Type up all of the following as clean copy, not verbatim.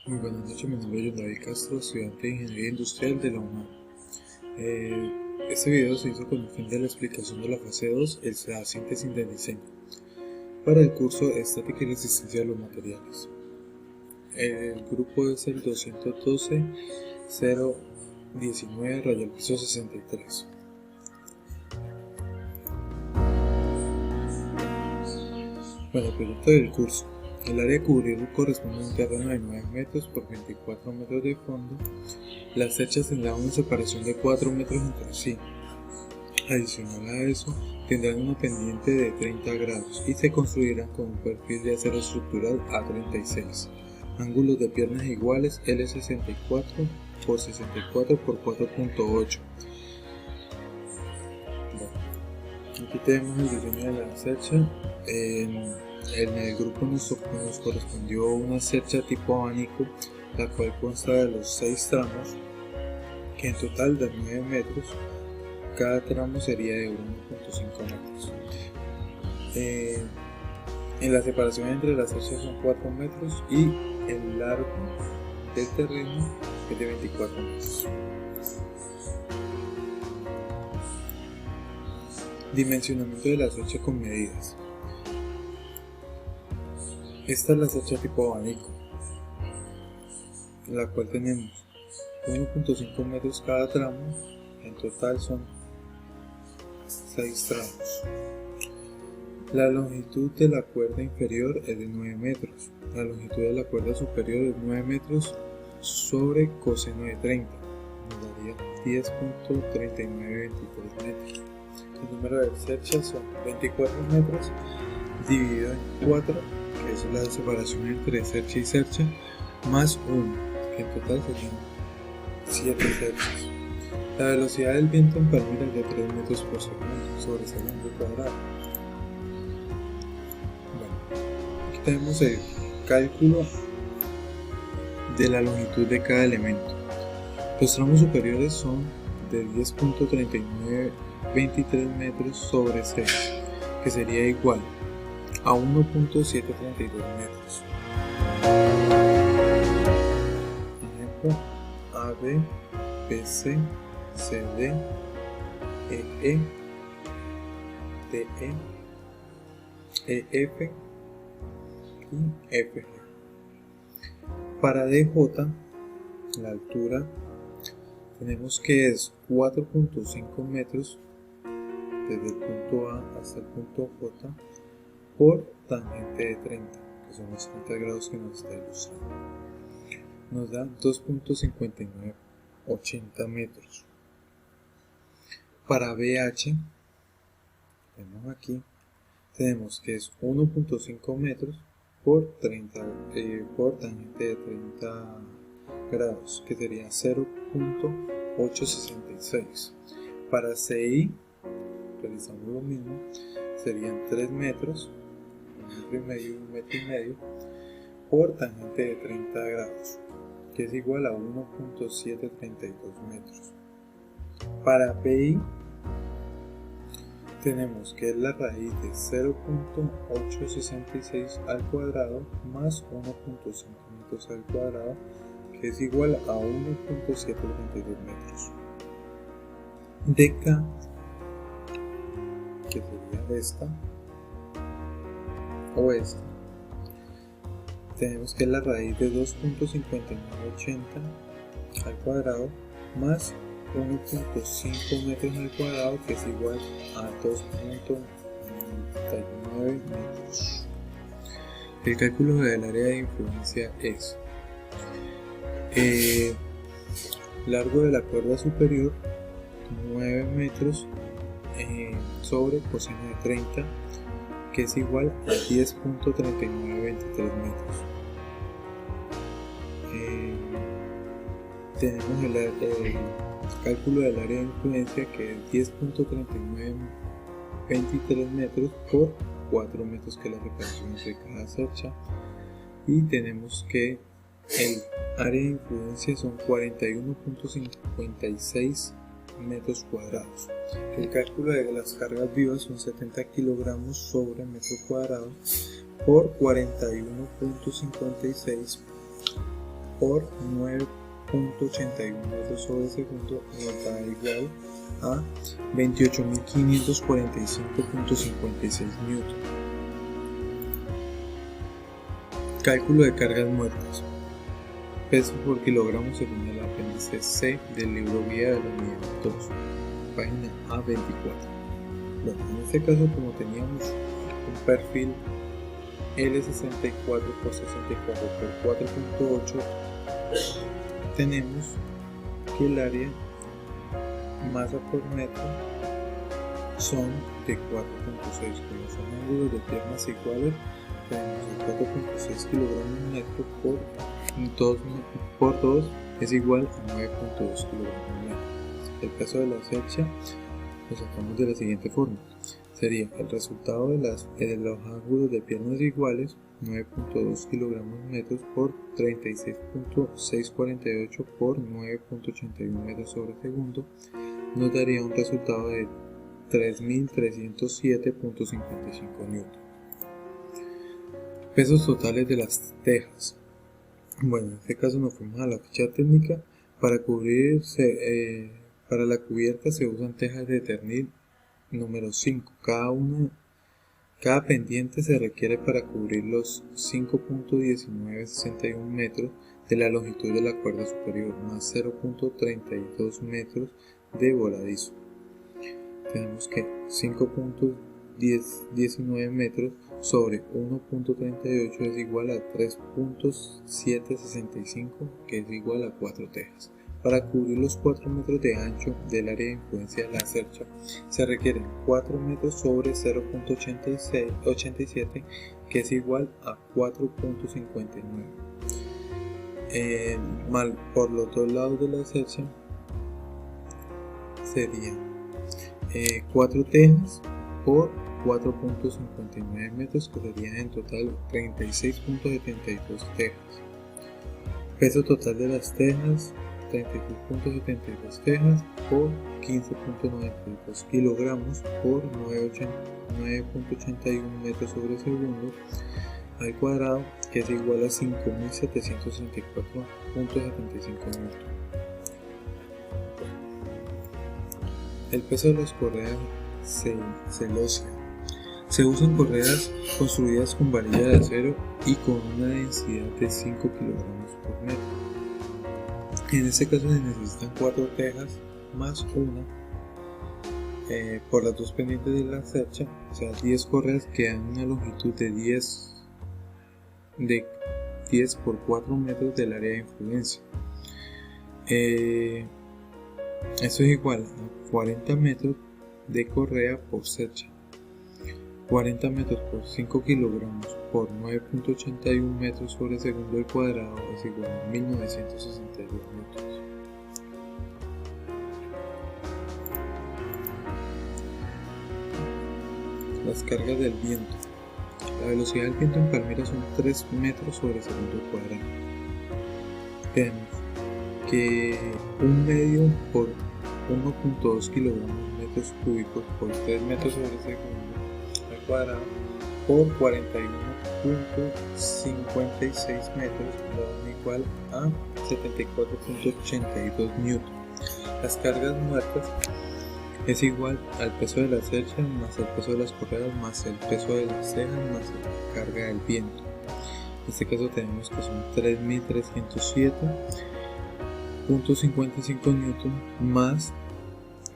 Muy buenas noches, mi nombre es David Castro, estudiante de Ingeniería Industrial de la UNAM. Este video se hizo con el fin de la explicación de la fase 2, la síntesis del diseño, para el curso Estática y Resistencia de los Materiales. El grupo es el 212-019, rayal piso 63. Bueno, pregunta del curso. El área a cubrir corresponde a un terreno de 9 metros por 24 metros de fondo. Las cerchas tendrán una separación de 4 metros entre sí. Adicional a eso, tendrán una pendiente de 30 grados y se construirán con un perfil de acero estructural A36. Ángulos de piernas iguales L64 por 64 por 4.8. Aquí tenemos el diseño de la cercha. En el grupo nos correspondió una cercha tipo abanico, la cual consta de los 6 tramos, que en total de 9 metros. Cada tramo sería de 1.5 metros. En la separación entre las cerchas son 4 metros y el largo del terreno es de 24 metros. Dimensionamiento de la cercha con medidas. Esta es la cercha tipo abanico, en la cual tenemos 1.5 metros cada tramo. En total son 6 tramos. La longitud de la cuerda inferior es de 9 metros. La longitud de la cuerda superior es 9 metros sobre coseno de 30. Nos daría 10.3923 metros. El número de cerchas son 24 metros dividido en 4, que es la separación entre cercha y cercha, más 1, que en total serían 7 cerchas. La velocidad del viento en Palmira es de 3 metros por segundo sobre segundo cuadrado. Bueno, aquí tenemos el cálculo de la longitud de cada elemento. Los tramos superiores son de 10.3923 metros sobre 6, que sería igual a 1.732 metros. Ejemplo, AB, BC, CD, EE, DE, EF y FG. Para DJ, la altura tenemos que es 4.5 metros desde el punto A hasta el punto J por tangente de 30, que son los 30 grados que nos está ilustrando. Nos da 2.5980 metros. Para BH, vemos aquí, tenemos que es 1.5 metros por tangente de 30 grados, que sería 0.866. Para CI, realizamos lo mismo, serían 3 metros, 1,5 metros y 1,5 metros, por tangente de 30 grados, que es igual a 1.732 metros. Para PI, tenemos que es la raíz de 0.866 al cuadrado más 1.5 metros al cuadrado, que es igual a 1.732 metros. DK, que sería esta o esta, tenemos que es la raíz de 2.5980 al cuadrado más 1.5 metros al cuadrado, que es igual a 2.99 metros. El cálculo del área de influencia es largo de la cuerda superior 9 metros sobre coseno de 30, que es igual a 10.3923 metros. Tenemos el cálculo del área de influencia, que es 10.3923 metros por 4 metros, que es la separación entre cada cercha, y tenemos que el área de influencia son 41.56 metros cuadrados. El cálculo de las cargas vivas son 70 kilogramos sobre metro cuadrado por 41.56 por 9.81 metros sobre segundo nos da igual a 28.545.56 newton. Cálculo de cargas muertas. Peso por kilogramo según el apéndice C del libro guía de la unidad 2, página A24. Bueno, en este caso, como teníamos un perfil L64 por 64 por 4.8, tenemos que el área masa por metro son de 4.6. Como son ángulos de piernas iguales, tenemos 4.6 kilogramos metro por 2 es igual a 9.2 kilogramos metro. El peso de la cercha lo sacamos de la siguiente forma. Sería el resultado de los ángulos de piernas iguales, 9.2 kilogramos metros por 36.648 por 9.81 metros sobre segundo, nos daría un resultado de 3.307.55 newton. Pesos totales de las tejas. Bueno, en este caso nos fuimos a la ficha técnica. Para la cubierta se usan tejas de Ternil número 5. Cada pendiente se requiere para cubrir los 5.1961 metros de la longitud de la cuerda superior más 0.32 metros de voladizo. Tenemos que 5.19 metros sobre 1.38 es igual a 3.765, que es igual a 4 tejas. Para cubrir los 4 metros de ancho del área de influencia de la cercha se requieren 4 metros sobre 0.87, que es igual a 4.59. Por los dos lados de la cercha serían 4 tejas por 4.59 metros, que serían en total 36.72 tejas. Peso total de las tejas, 36.72 tejas por 15.92 kilogramos por 9.81 metros sobre segundo al cuadrado, que es igual a 5.764.75 newton. El peso de las correas celosías. Se usan correas construidas con varilla de acero y con una densidad de 5 kilogramos por metro. En este caso se necesitan 4 tejas más una por las dos pendientes de la cercha, o sea 10 correas que dan una longitud de 10 por 4 metros del área de influencia. Eso es igual a 40 metros de correa por cercha. 40 metros por 5 kilogramos por 9.81 metros sobre segundo al cuadrado es igual a 1962 metros. Las cargas del viento. La velocidad del viento en Palmira son 3 metros sobre segundo al cuadrado. Tenemos que un medio por 1.2 kilogramos metros cúbicos por 3 metros sobre segundo al cuadrado por 41.56 metros da igual a 74.82 newton. Las cargas muertas es igual al peso de la cercha más el peso de las correas más el peso de las cejas más la carga del viento. En este caso tenemos que son 3.307.55 newton más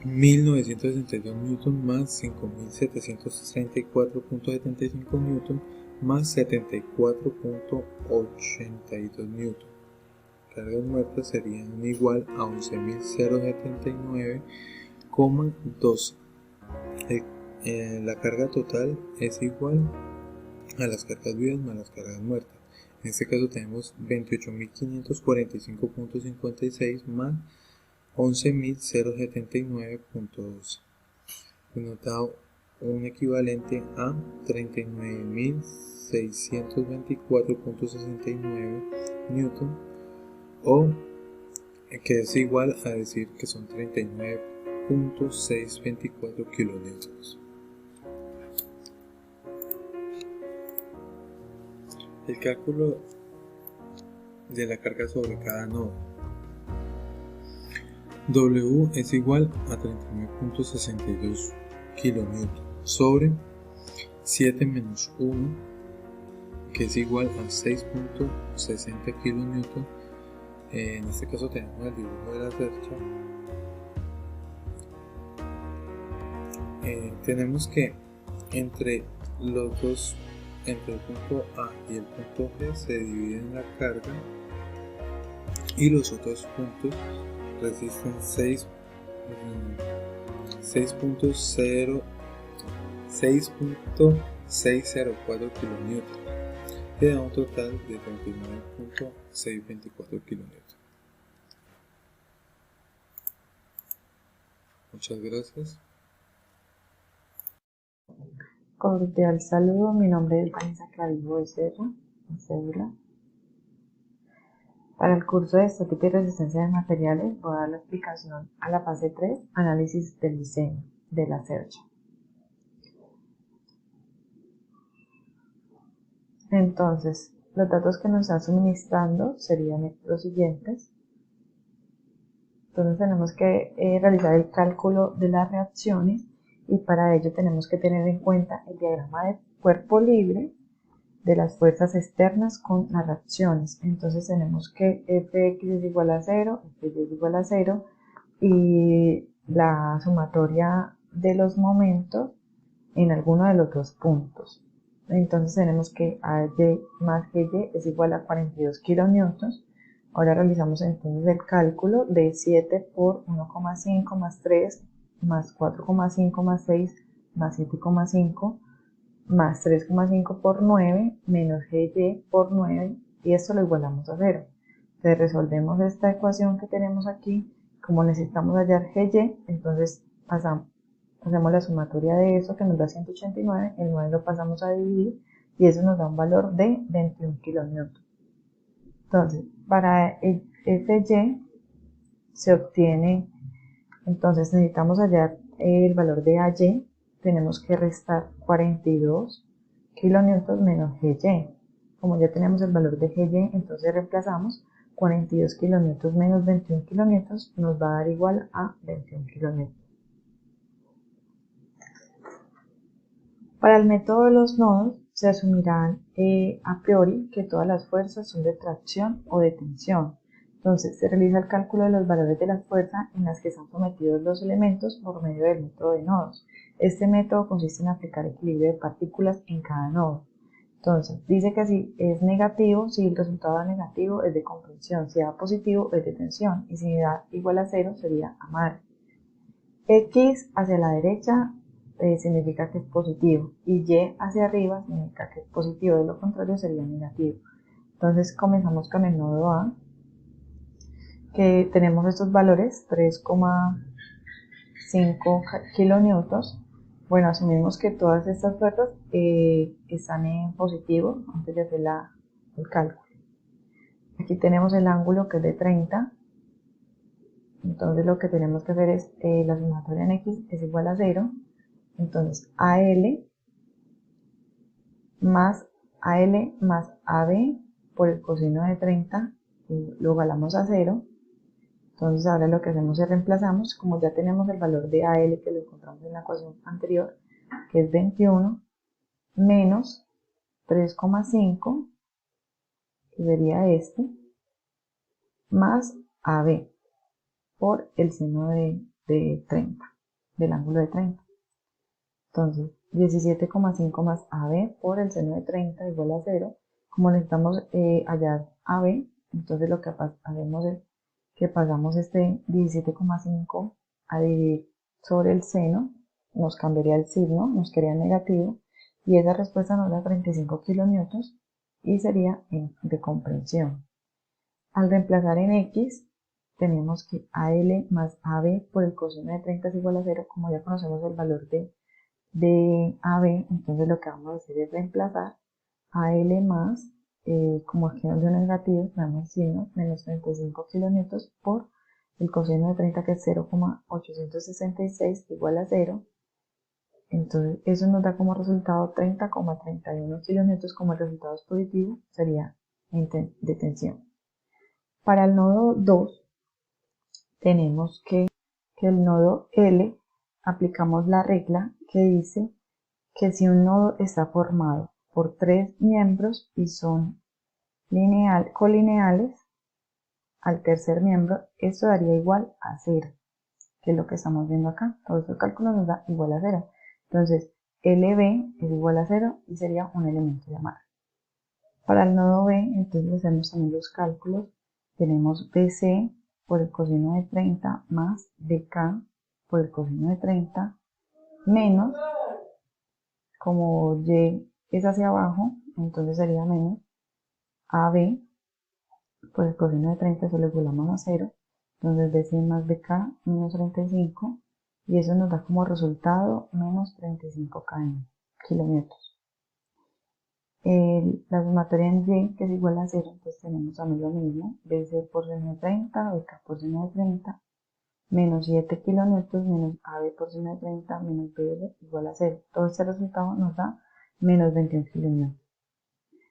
1962 newton más 5734.75 newton más 74.82 newton. Cargas muertas serían igual a 11.079,12. La carga total es igual a las cargas vivas más las cargas muertas. En este caso tenemos 28.545.56 más 11.079.12. Nos da un equivalente a 39.624.69 newton, o que es igual a decir que son 39.624 kilonewtons. El cálculo de la carga sobre cada nodo. W es igual a 39.62 kN sobre 7 menos 1, que es igual a 6.60 kN. En este caso tenemos el dibujo de la cercha. Tenemos que entre los dos, entre el punto A y el punto G, se dividen la carga y los otros puntos resisten 6.604 kN, que da un total de 39.624 kN. Muchas gracias. Cordial saludo, mi nombre es Vanessa Clavijo Becerra, mi cédula. Para el curso de Estática y Resistencia de Materiales voy a dar la explicación a la fase 3, análisis del diseño de la cercha. Entonces, los datos que nos están suministrando serían los siguientes. Entonces tenemos que realizar el cálculo de las reacciones y para ello tenemos que tener en cuenta el diagrama de cuerpo libre de las fuerzas externas con las reacciones. Entonces tenemos que Fx es igual a 0, Fy es igual a 0 y la sumatoria de los momentos en alguno de los dos puntos. Entonces tenemos que AY más GY es igual a 42 kN. Ahora realizamos entonces el cálculo de 7 por 1,5 más 3 más 4,5 más 6 más 7,5 más 3,5 por 9 menos GY por 9 y esto lo igualamos a 0. Entonces resolvemos esta ecuación que tenemos aquí. Como necesitamos hallar GY, entonces hacemos la sumatoria de eso que nos da 189, el 9 lo pasamos a dividir y eso nos da un valor de 21 kN. Entonces, para el Fy se obtiene, entonces necesitamos hallar el valor de AY, tenemos que restar 42 kN menos GY. Como ya tenemos el valor de GY, entonces reemplazamos 42 kN menos 21 kN, nos va a dar igual a 21 kN. Para el método de los nodos, se asumirán a priori que todas las fuerzas son de tracción o de tensión. Entonces, se realiza el cálculo de los valores de las fuerzas en las que están sometidos los elementos por medio del método de nodos. Este método consiste en aplicar equilibrio de partículas en cada nodo. Entonces, dice que si es negativo, si el resultado da negativo es de comprensión, si da positivo es de tensión y si da igual a 0 sería amarre. X hacia la derecha significa que es positivo y Y hacia arriba significa que es positivo, de lo contrario sería negativo. Entonces comenzamos con el nodo A, que tenemos estos valores 3,5 kN. Bueno, asumimos que todas estas fuerzas están en positivo antes de hacer el cálculo. Aquí tenemos el ángulo que es de 30. Entonces lo que tenemos que hacer es la sumatoria en X es igual a 0. Entonces AL más AB por el coseno de 30 lo igualamos a 0. Entonces ahora lo que hacemos es reemplazamos, como ya tenemos el valor de AL que lo encontramos en la ecuación anterior, que es 21, menos 3,5, que sería este, más AB por el seno de 30, del ángulo de 30. Entonces 17,5 más AB por el seno de 30 igual a 0. Como necesitamos hallar AB, entonces lo que hacemos es que pasamos este 17,5 a dividir sobre el seno, nos cambiaría el signo, nos quedaría negativo, y esa respuesta nos da 35 kN y sería de comprensión. Al reemplazar en X, tenemos que AL más AB por el coseno de 30 es igual a 0, como ya conocemos el valor de AB, entonces lo que vamos a hacer es reemplazar AL más, como aquí nos dio negativo, tenemos el signo, menos 35 kN por el coseno de 30 que es 0,866 igual a 0. Entonces eso nos da como resultado 30,31 kN, como el resultado es positivo, sería de tensión. Para el nodo 2 tenemos que el nodo L aplicamos la regla que dice que si un nodo está formado por 3 miembros y son colineales al tercer miembro, esto daría igual a 0, que es lo que estamos viendo acá. Todos estos cálculos nos da igual a 0. Entonces, LB es igual a 0 y sería un elemento de amarre. Para el nodo B, entonces hacemos también los cálculos. Tenemos BC por el coseno de 30 más BK por el coseno de 30 menos, como Y es hacia abajo, entonces sería menos AB por el coseno de 30, eso lo igualamos a 0. Entonces BC más BK menos 35 y eso nos da como resultado menos 35 km, kilómetros. La sumatoria en Y, que es igual a 0, entonces tenemos también lo mismo, BC por seno de 30, BK por seno de 30, menos 7 kilonewtons menos AB por seno de 30 menos BL igual a 0. Todo este resultado nos da menos 21 kilonewtons.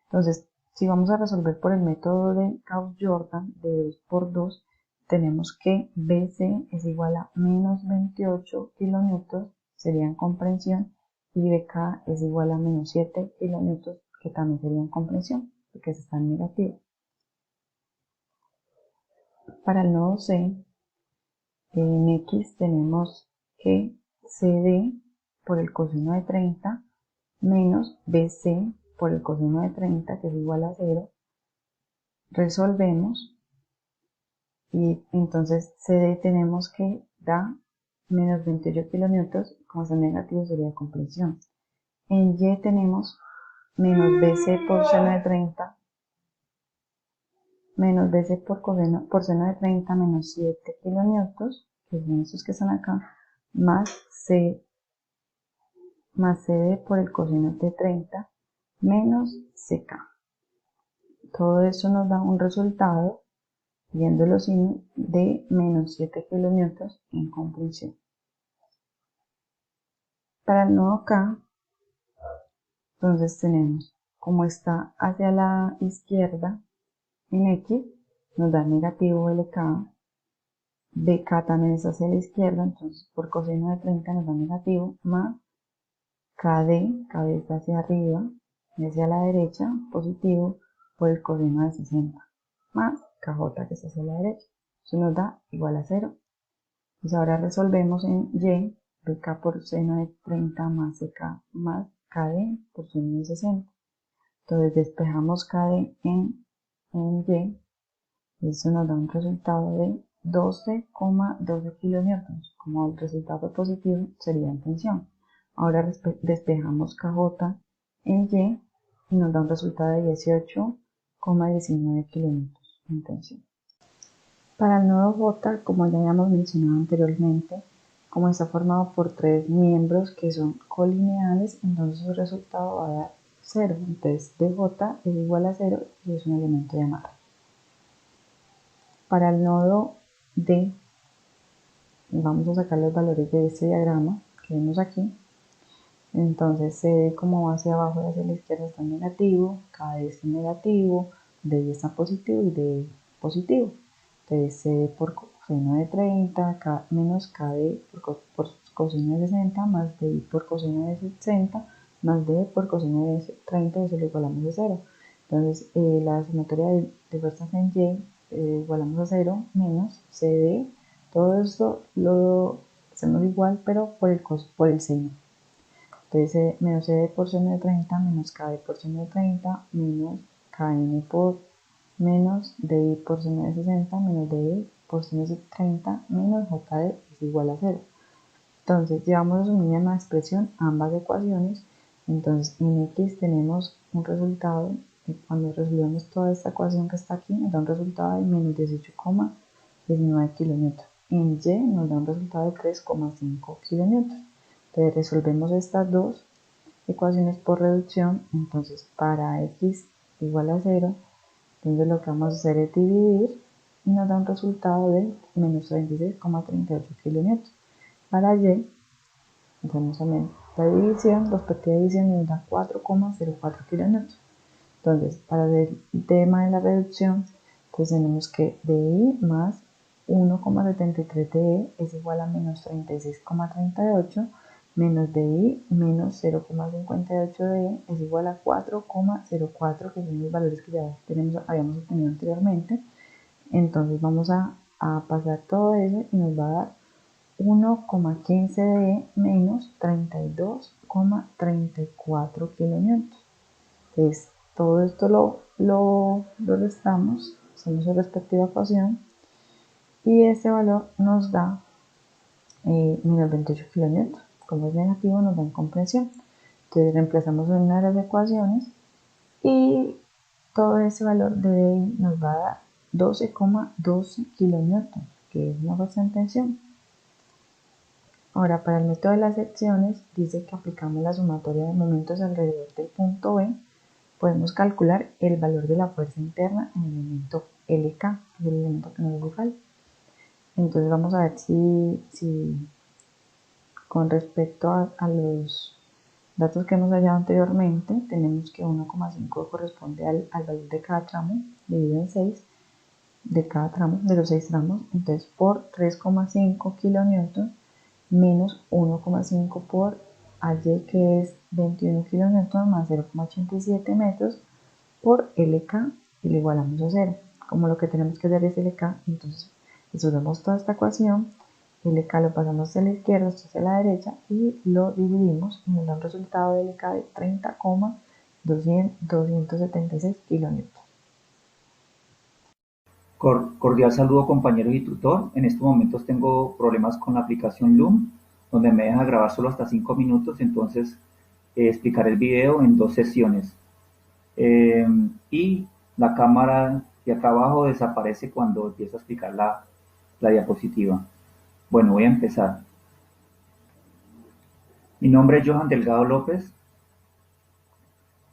Entonces, si vamos a resolver por el método de Gauss-Jordan de 2 por 2, tenemos que BC es igual a menos 28 kilonewtons, sería en comprensión, y BK es igual a menos 7 kilonewtons, que también sería en comprensión, porque está en negativo. Para el nodo C, en X tenemos que CD por el coseno de 30 menos BC por el coseno de 30, que es igual a 0. Resolvemos y entonces CD tenemos que da menos 28 kilonewtons, como es negativo sería comprensión. En Y tenemos menos BC por seno de 30 menos BC por seno de 30 menos 7 kilonewtons, que son estos que están acá, más CD por el coseno de 30 menos CK. Todo eso nos da un resultado, viendo los signos, de menos 7 kilonewtons en comprensión. Para el nodo K, entonces tenemos, como está hacia la izquierda en X, nos da negativo LK, BK también es hacia la izquierda, entonces por coseno de 30 nos da negativo, más KD está hacia arriba y hacia la derecha, positivo, por el coseno de 60, más KJ que está hacia la derecha. Eso nos da igual a 0. Entonces ahora resolvemos en Y, BK por seno de 30 más CK más KD por seno de 60. Entonces despejamos KD en Y, y eso nos da un resultado de 12,12 kilonewtons. Como el resultado positivo sería en tensión. Ahora despejamos KJ en Y y nos da un resultado de 18,19 kilonewtons en tensión. Para el nodo J, como ya habíamos mencionado anteriormente, como está formado por 3 miembros que son colineales, entonces su resultado va a dar 0. Entonces DJ es igual a 0 y es un elemento de amarre. Para el nodo D, vamos a sacar los valores de este diagrama que vemos aquí. Entonces CD como va hacia abajo y hacia la izquierda está negativo, KD está negativo, DI está positivo y DE positivo. Entonces CD por coseno de 30 menos KD por coseno de 60 más DI por coseno de 60 más DE por coseno de 30, y eso lo igualamos a 0. Entonces la sumatoria de fuerzas en Y igualamos a 0 menos CD. Todo esto lo hacemos igual pero por el seno. Entonces menos CD por seno de 30 menos KD por seno de 30 menos KN por menos DI por seno de 60 menos DI por seno de 30 menos JD es igual a 0. Entonces llevamos a su misma expresión ambas ecuaciones. Entonces en X tenemos un resultado, y cuando resolvemos toda esta ecuación que está aquí nos da un resultado de menos 18,19 kilonewtons. En Y nos da un resultado de 3,5 kilonewtons. Entonces resolvemos estas dos ecuaciones por reducción. Entonces para X igual a 0, entonces lo que vamos a hacer es dividir y nos da un resultado de menos 36,38 kilonewtons. Para Y, hacemos también la división, respectiva división, y nos da 4,04 kilonewtons. Entonces, para el tema de la reducción, Entonces tenemos que DI más 1,73 DE es igual a menos 36,38 menos DI menos 0,58 DE es igual a 4,04, que son los valores que ya habíamos obtenido anteriormente. Entonces vamos a pasar todo eso y nos va a dar 1,15 DE menos 32,34 kilonewtons. Entonces todo esto lo restamos, hacemos su respectiva ecuación y este valor nos da menos 28 kilonewtons. Como es negativo nos da incompresión. Entonces reemplazamos en una de las ecuaciones y todo ese valor de DI nos va a dar 12,12 kilonewtons, que es una fuerza en tensión. Ahora, para el método de las secciones, dice que aplicamos la sumatoria de momentos alrededor del punto B. Podemos calcular el valor de la fuerza interna en el elemento LK, que es el elemento que nos hace falta. Entonces vamos a ver si con respecto a los datos que hemos hallado anteriormente, tenemos que 1,5 corresponde al valor de cada tramo, dividido en 6, de cada tramo, de los 6 tramos. Entonces por 3,5 kilonewtons menos 1,5 por AY, que es 21 kilonewtons más 0,87 metros, por LK, y lo igualamos a 0. Como lo que tenemos que hacer es LK, entonces resolvemos toda esta ecuación. LK lo pasamos hacia la izquierda, esto hacia la derecha, y lo dividimos y nos da un resultado de LK de 30,276 kilonewtons. Cordial saludo, compañeros y tutor. En estos momentos tengo problemas con la aplicación Loom, donde me deja grabar solo hasta 5 minutos, entonces explicaré el video en 2 sesiones. Y la cámara de acá abajo desaparece cuando empiezo a explicar la diapositiva. Bueno, voy a empezar. Mi nombre es Johan Delgado López.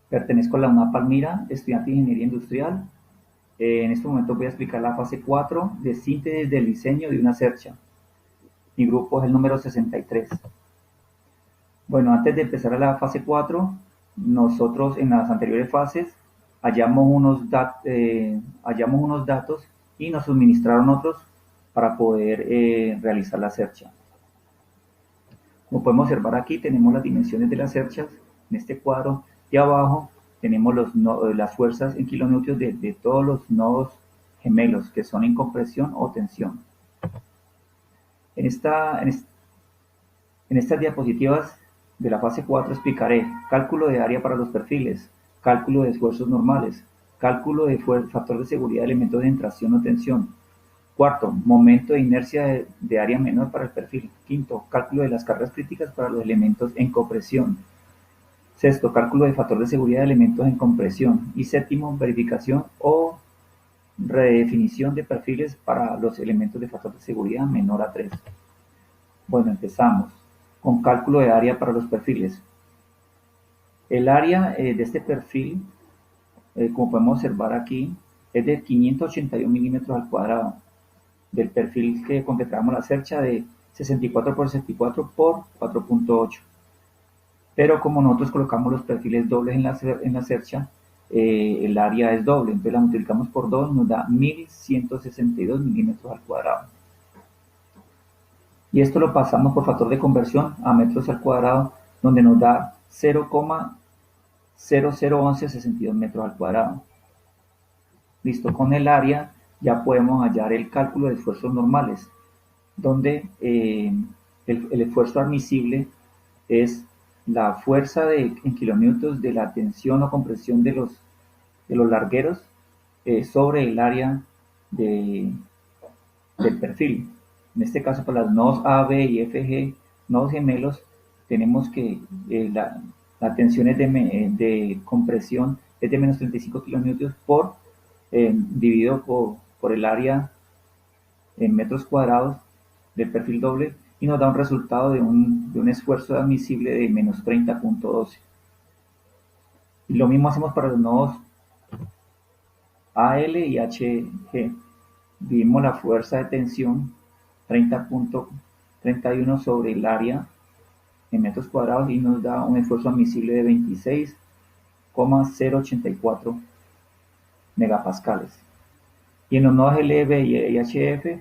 Pertenezco a la UNAP Palmira, estudiante de Ingeniería Industrial. En este momento voy a explicar la fase 4 de síntesis del diseño de una cercha. Mi grupo es el número 63. Bueno, antes de empezar a la fase 4, nosotros en las anteriores fases hallamos unos datos y nos suministraron otros para poder realizar la cercha. Como podemos observar aquí, tenemos las dimensiones de las cerchas en este cuadro y abajo tenemos las fuerzas en kilonewtons de todos los nodos gemelos que son en compresión o tensión. En estas diapositivas de la fase 4 explicaré cálculo de área para los perfiles, cálculo de esfuerzos normales, cálculo de factor de seguridad de elementos de tracción o tensión. Cuarto, momento de inercia de área menor para el perfil. Quinto, cálculo de las cargas críticas para los elementos en compresión. Sexto, cálculo de factor de seguridad de elementos en compresión. Y séptimo, verificación o redefinición de perfiles para los elementos de factor de seguridad menor a 3. Bueno, empezamos con cálculo de área para los perfiles. El área de este perfil, como podemos observar aquí, es de 581 milímetros al cuadrado. Del perfil que completamos la cercha de 64 por 64 por 4.8. Pero como nosotros colocamos los perfiles dobles en la cercha, el área es doble, entonces la multiplicamos por 2 y nos da 1162 milímetros al cuadrado. Y esto lo pasamos por factor de conversión a metros al cuadrado, donde nos da 0,001162 metros al cuadrado. Listo, con el área ya podemos hallar el cálculo de esfuerzos normales, donde el esfuerzo admisible es la fuerza en kilonewtons de la tensión o compresión de los largueros sobre el área del perfil. En este caso, para las nodos A, B y FG, nodos gemelos, tenemos que la tensión de compresión es de menos 35 kilonewtons dividido por el área en metros cuadrados del perfil doble, y nos da un resultado de un esfuerzo admisible de menos 30.12. Y lo mismo hacemos para los nodos AL y HG. Dividimos la fuerza de tensión 30.31 sobre el área en metros cuadrados y nos da un esfuerzo admisible de 26,084 megapascales. Y en los nodos LB y HF,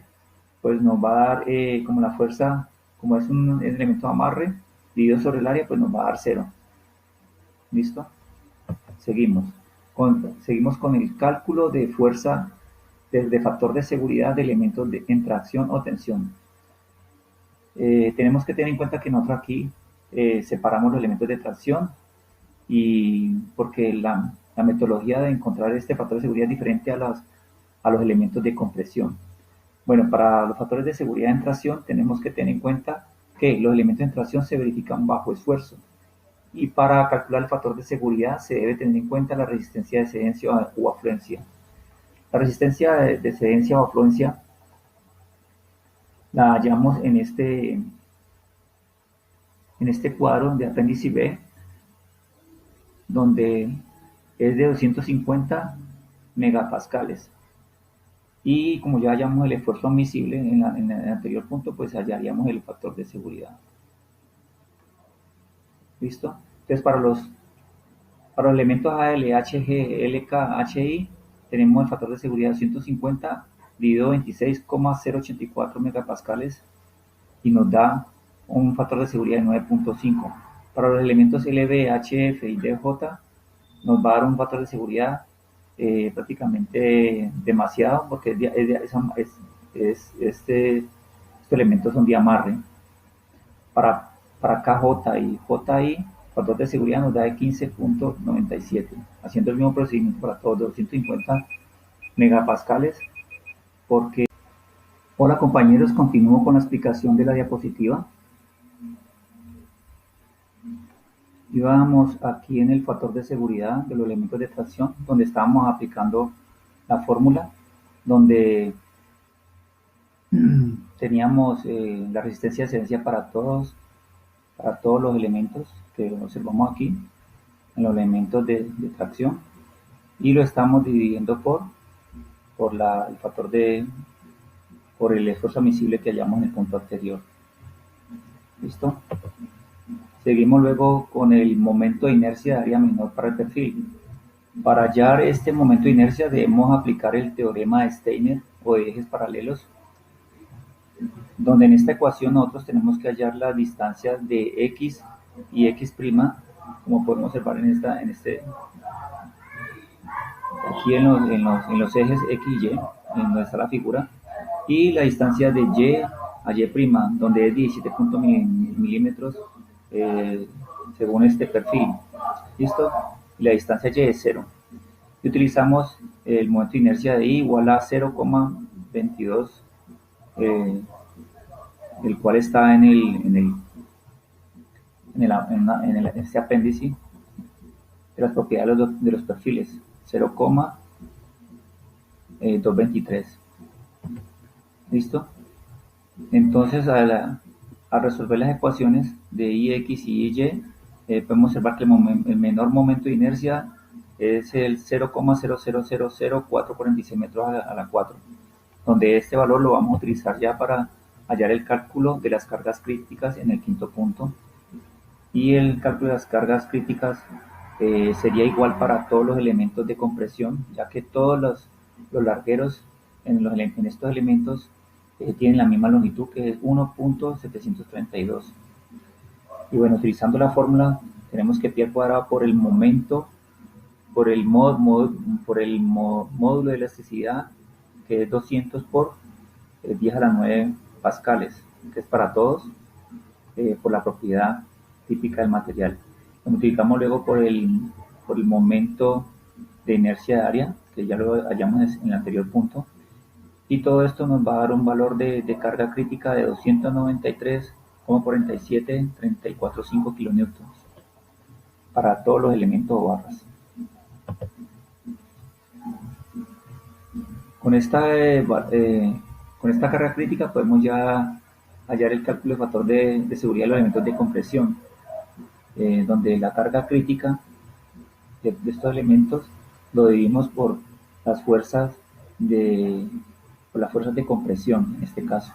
pues nos va a dar como la fuerza, como es un elemento de amarre, dividido sobre el área, pues nos va a dar 0. ¿Listo? Seguimos con el cálculo de fuerza de factor de seguridad de elementos en tracción o tensión. Tenemos que tener en cuenta que nosotros aquí separamos los elementos de tracción, y porque la metodología de encontrar este factor de seguridad es diferente a los elementos de compresión. Bueno, para los factores de seguridad en tracción tenemos que tener en cuenta que los elementos en tracción se verifican bajo esfuerzo, y para calcular el factor de seguridad se debe tener en cuenta la resistencia de excedencia o afluencia. La resistencia de excedencia o afluencia la hallamos en este cuadro de apéndice B, donde es de 250 megapascales. Y como ya hallamos el esfuerzo admisible en el anterior punto, pues hallaríamos el factor de seguridad. ¿Listo? Entonces para los elementos AL, HG, LK, HI, tenemos el factor de seguridad 150 dividido 26,084 megapascales y nos da un factor de seguridad de 9.5. Para los elementos LB, HF y DJ nos va a dar un factor de seguridad prácticamente demasiado, porque estos elementos son de amarre. Para KJ y JI, factor de seguridad nos da de 15.97, haciendo el mismo procedimiento para todos, 250 megapascales. Hola compañeros, continúo con la explicación de la diapositiva. Y vamos aquí en el factor de seguridad de los elementos de tracción, donde estábamos aplicando la fórmula, donde teníamos la resistencia de excedencia para todos los elementos que observamos aquí, en los elementos de tracción, y lo estamos dividiendo por el esfuerzo admisible que hallamos en el punto anterior. ¿Listo? Seguimos luego con el momento de inercia de área menor para el perfil. Para hallar este momento de inercia debemos aplicar el teorema de Steiner o de ejes paralelos, donde en esta ecuación nosotros tenemos que hallar las distancias de x y x', como podemos observar aquí en los ejes x y y, en donde está la figura, y la distancia de y a y', donde es 17 milímetros según este perfil. ¿Listo? Y la distancia y es 0. Y utilizamos el momento de inercia de I igual a 0,22, el cual está en este apéndice de las propiedades de los perfiles, 0,223. ¿Listo? Entonces, al resolver las ecuaciones de Ix y Y, podemos observar que el menor momento de inercia es el 0,0000446 metros a la 4, donde este valor lo vamos a utilizar ya para hallar el cálculo de las cargas críticas en el quinto punto. Y el cálculo de las cargas críticas sería igual para todos los elementos de compresión, ya que todos los largueros en estos elementos tienen la misma longitud, que es 1.732. Y bueno, utilizando la fórmula, tenemos que pi al cuadrado por el momento, por el módulo de elasticidad, que es 200 por 10 a la 9 pascales, que es para todos, por la propiedad típica del material. Lo multiplicamos luego por el momento de inercia de área, que ya lo hallamos en el anterior punto, y todo esto nos va a dar un valor de carga crítica de 293,4734,5 kilonewtons para todos los elementos o barras. Con esta carga crítica podemos ya hallar el cálculo de factor de seguridad de los elementos de compresión, donde la carga crítica de estos elementos lo dividimos por las fuerzas de compresión en este caso.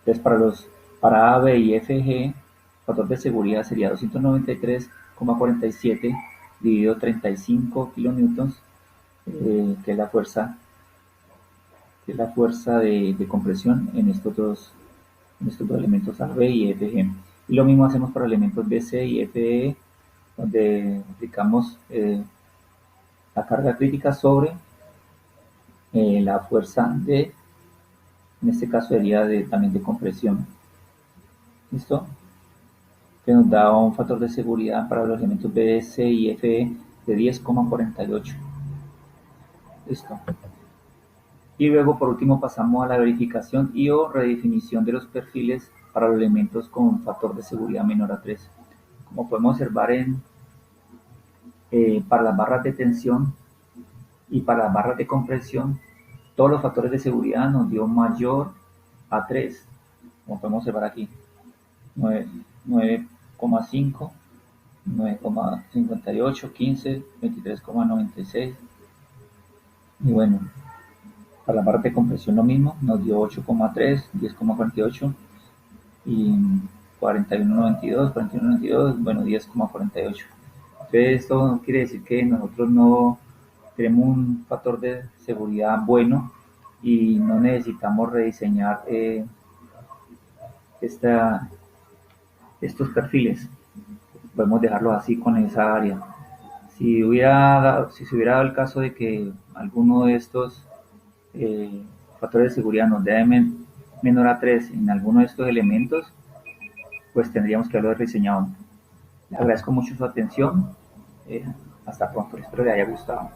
Entonces para A, B y F, G, el factor de seguridad sería 293,47 dividido 35 kilonewtons que es la fuerza, de compresión en estos dos elementos AB y FG. Y lo mismo hacemos para elementos BC y FE, donde aplicamos la carga crítica sobre la fuerza en este caso sería también de compresión. ¿Listo? Que nos da un factor de seguridad para los elementos BC y FE de 10,48. Listo. Y luego por último pasamos a la verificación y o redefinición de los perfiles para los elementos con factor de seguridad menor a 3. Como podemos observar para las barras de tensión y para las barras de compresión, todos los factores de seguridad nos dio mayor a 3, como podemos observar aquí, 9,5, 9,58, 15, 23,96. Y bueno, para la barra de compresión lo mismo, nos dio 8,3, 10,48 y 41,92, 41,92, bueno, 10,48. Entonces esto quiere decir que nosotros no tenemos un factor de seguridad bueno y no necesitamos rediseñar estos perfiles. Podemos dejarlo así con esa área. Si se hubiera dado el caso de que alguno de estos factores de seguridad nos dé menor a 3 en alguno de estos elementos, pues tendríamos que haberlo rediseñado. Le agradezco mucho su atención. Hasta pronto, espero le haya gustado.